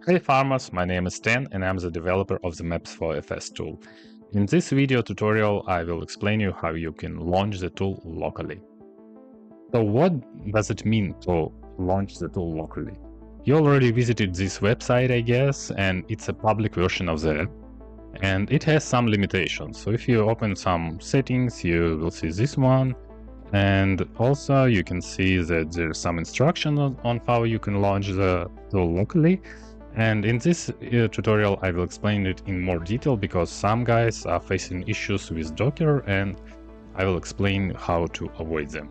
Hey farmers, my name is Stan and I'm the developer of the maps4fs tool. In this video tutorial I will explain you how you can launch the tool locally. So what does it mean to launch the tool locally? You already visited this website, I guess, and it's a public version of the app. And it has some limitations. So if you open some settings, you will see this one. And also you can see that there's some instruction on how you can launch the tool locally. And in this tutorial, I will explain it in more detail because some guys are facing issues with Docker and I will explain how to avoid them.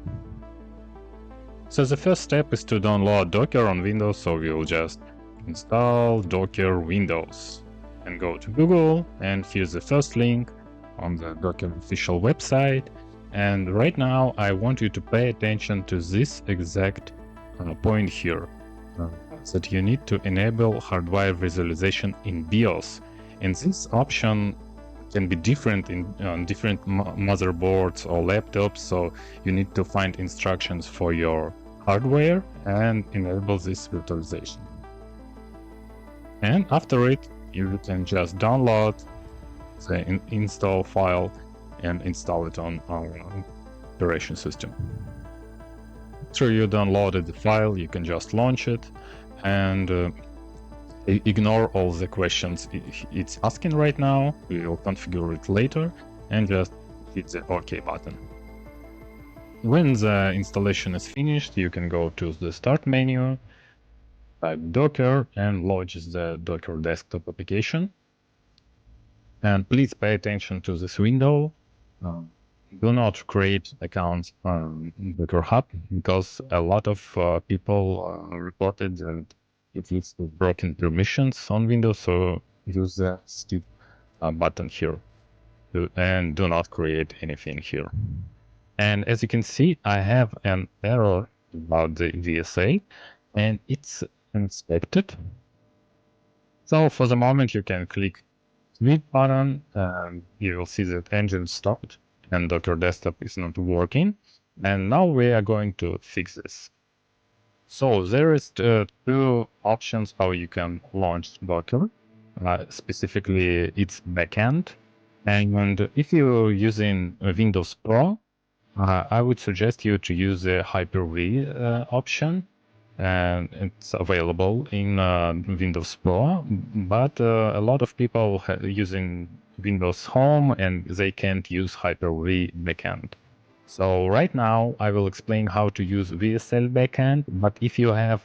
So the first step is to download Docker on Windows, so we will just install Docker Windows and go to Google, and here's the first link on the Docker official website. And right now I want you to pay attention to this exact point here, that you need to enable hardware visualization in BIOS. And this option can be different on different motherboards or laptops, so you need to find instructions for your hardware and enable this virtualization. And after it, you can just download the install file and install it on our operation system. After you downloaded the file, you can just launch it and ignore all the questions it's asking right now. We will configure it later and just hit the OK button. When the installation is finished, you can go to the Start menu, type Docker and launch the Docker desktop application. And please pay attention to this window. Do not create accounts on Docker Hub because a lot of people reported that it leads to broken permissions on Windows, so use the skip button here and do not create anything here. And as you can see, I have an error about the VSA and it's inspected. So for the moment you can click Sweep button and you will see that engine stopped and Docker Desktop is not working. And now we are going to fix this. So there is two options how you can launch Docker. Specifically, it's backend. And if you're using Windows Pro, I would suggest you to use the Hyper-V option. And it's available in Windows Pro, but a lot of people using Windows Home and they can't use Hyper-V backend. So right now I will explain how to use WSL Backend, but if you have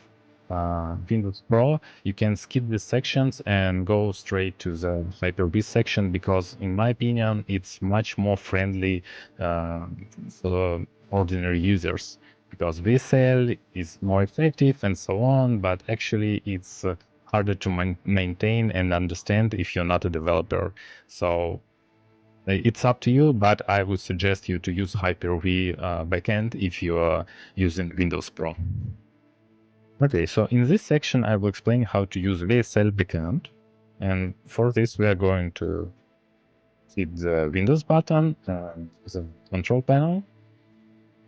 Windows Pro, you can skip these sections and go straight to the Hyper-V section because in my opinion it's much more friendly for ordinary users. Because VSL is more effective and so on, but actually it's harder to maintain and understand if you're not a developer. So it's up to you, but I would suggest you to use Hyper-V backend if you are using Windows Pro. Okay, so in this section I will explain how to use WSL backend, and for this we are going to hit the Windows button and the control panel,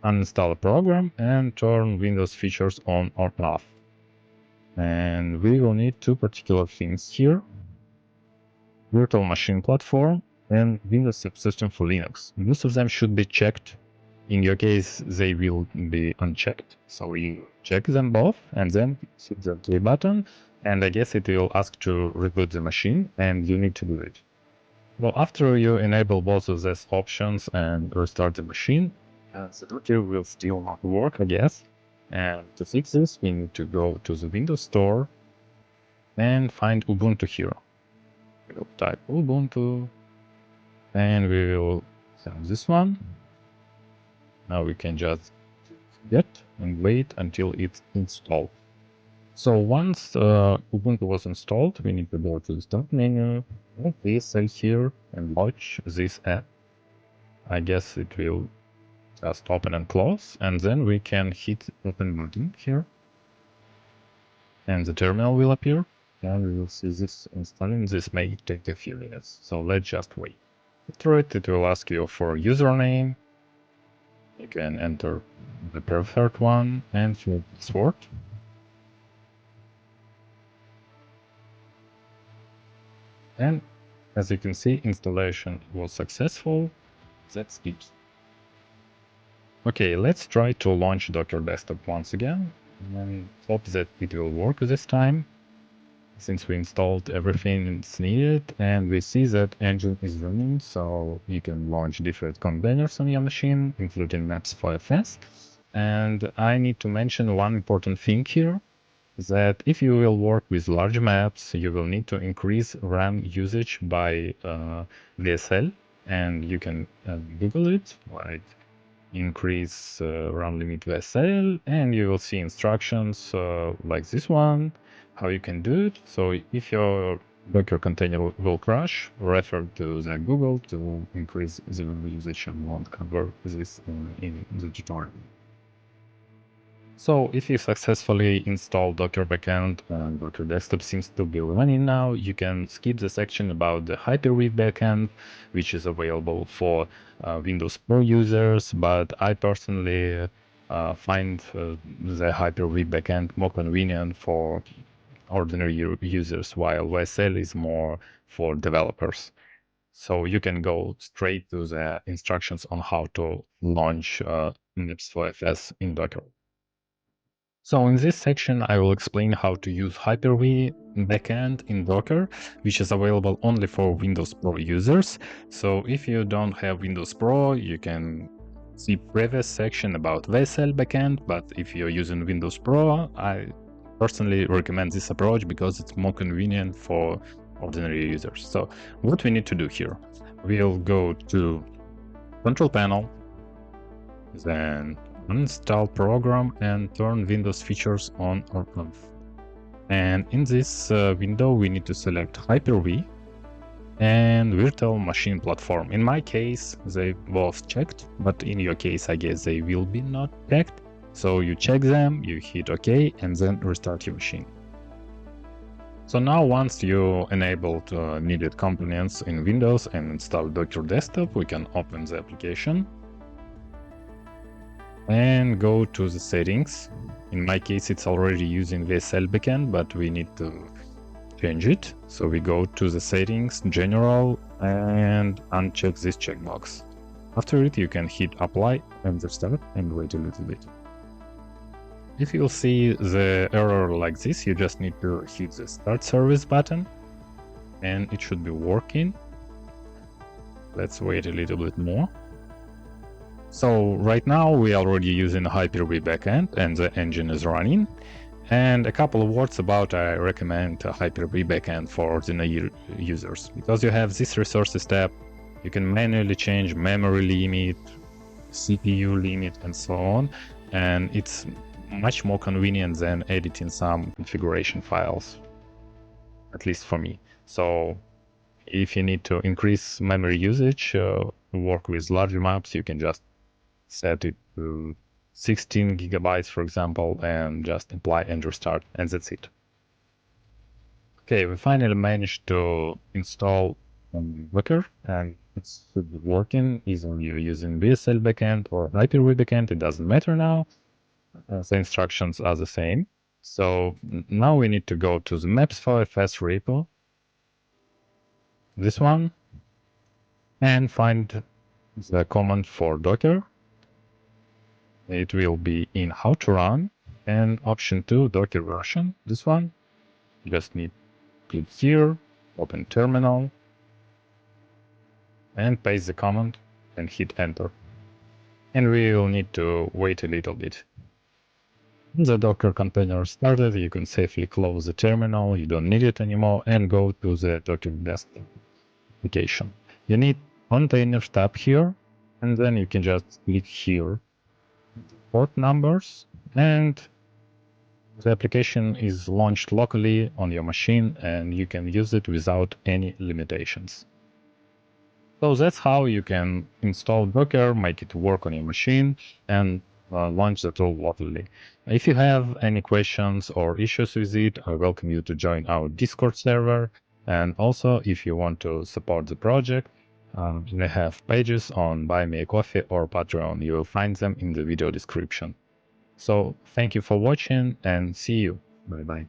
uninstall a program and turn Windows features on or off. And we will need two particular things here: virtual machine platform and Windows subsystem for Linux. Most of them should be checked. In your case, they will be unchecked. So you check them both and then hit the OK button. And I guess it will ask to reboot the machine and you need to do it. Well, after you enable both of these options and restart the machine, the Docker will still not work, I guess. And to fix this, we need to go to the Windows Store and find Ubuntu here. We'll type Ubuntu and we will have this one. Now we can just get and wait until it's installed. So once Ubuntu was installed, we need to go to the Start menu, WSL here, and launch this app. I guess it will just open and close, and then we can hit open button here, and the terminal will appear, and we will see this installing. This may take a few minutes, so let's just wait. After it will ask you for username. You can enter the preferred one and your password. And as you can see, installation was successful. That's it. Okay, let's try to launch Docker Desktop once again and hope that it will work this time, since we installed everything that's needed and we see that engine is running, so you can launch different containers on your machine, including maps4fs. And I need to mention one important thing here, that if you will work with large maps, you will need to increase RAM usage by WSL, and you can Google it, like increase RAM limit WSL, and you will see instructions like this one, how you can do it. So if your Docker container will crash, refer to the Google to increase the usage, and won't cover this in the tutorial. So if you successfully install Docker Backend and Docker Desktop seems to be running now, you can skip the section about the Hyper-V backend, which is available for Windows Pro users, but I personally find the Hyper-V backend more convenient for ordinary users, while WSL is more for developers. So you can go straight to the instructions on how to launch maps4fs in Docker. So in this section, I will explain how to use Hyper-V backend in Docker, which is available only for Windows Pro users. So if you don't have Windows Pro, you can see previous section about WSL backend, but if you're using Windows Pro, I personally recommend this approach because it's more convenient for ordinary users. So what we need to do here, we'll go to Control Panel, then uninstall program and turn Windows features on or off. And in this window, we need to select Hyper-V and Virtual Machine Platform. In my case, they both checked, but in your case, I guess they will be not checked. So you check them, you hit OK, and then restart your machine. So now once you enabled needed components in Windows and install Docker Desktop, we can open the application and go to the settings. In my case, it's already using WSL backend, but we need to change it. So we go to the settings, general, and uncheck this checkbox. After it, you can hit apply and restart and wait a little bit. If you'll see the error like this, you just need to hit the start service button and it should be working. Let's wait a little bit more. So right now we are already using Hyper-V backend and the engine is running. And a couple of words about I recommend Hyper-V backend for ordinary users, because you have this resources tab, you can manually change memory limit, CPU limit, and so on. And it's much more convenient than editing some configuration files, at least for me. So if you need to increase memory usage, work with larger maps, you can just set it to 16 gigabytes, for example, and just apply and restart, and that's it. Okay, we finally managed to install Docker, and it's working. Either you're using WSL backend or Hyper-V backend, it doesn't matter now. The instructions are the same. So now we need to go to the maps4fs repo, this one, and find the command for Docker. It will be in how to run and option 2 Docker version, this one. Just need to click here, open terminal, and paste the command and hit enter. And we will need to wait a little bit. When the Docker container started, you can safely close the terminal, you don't need it anymore, and go to the Docker Desktop application. You need Containers tab here, and then you can just click here, port numbers, and the application is launched locally on your machine and you can use it without any limitations. So that's how you can install Docker, make it work on your machine, and launch the tool locally. If you have any questions or issues with it, I welcome you to join our Discord server. And also, if you want to support the project, we have pages on Buy Me a Coffee or Patreon. You will find them in the video description. So thank you for watching and see you. Bye bye.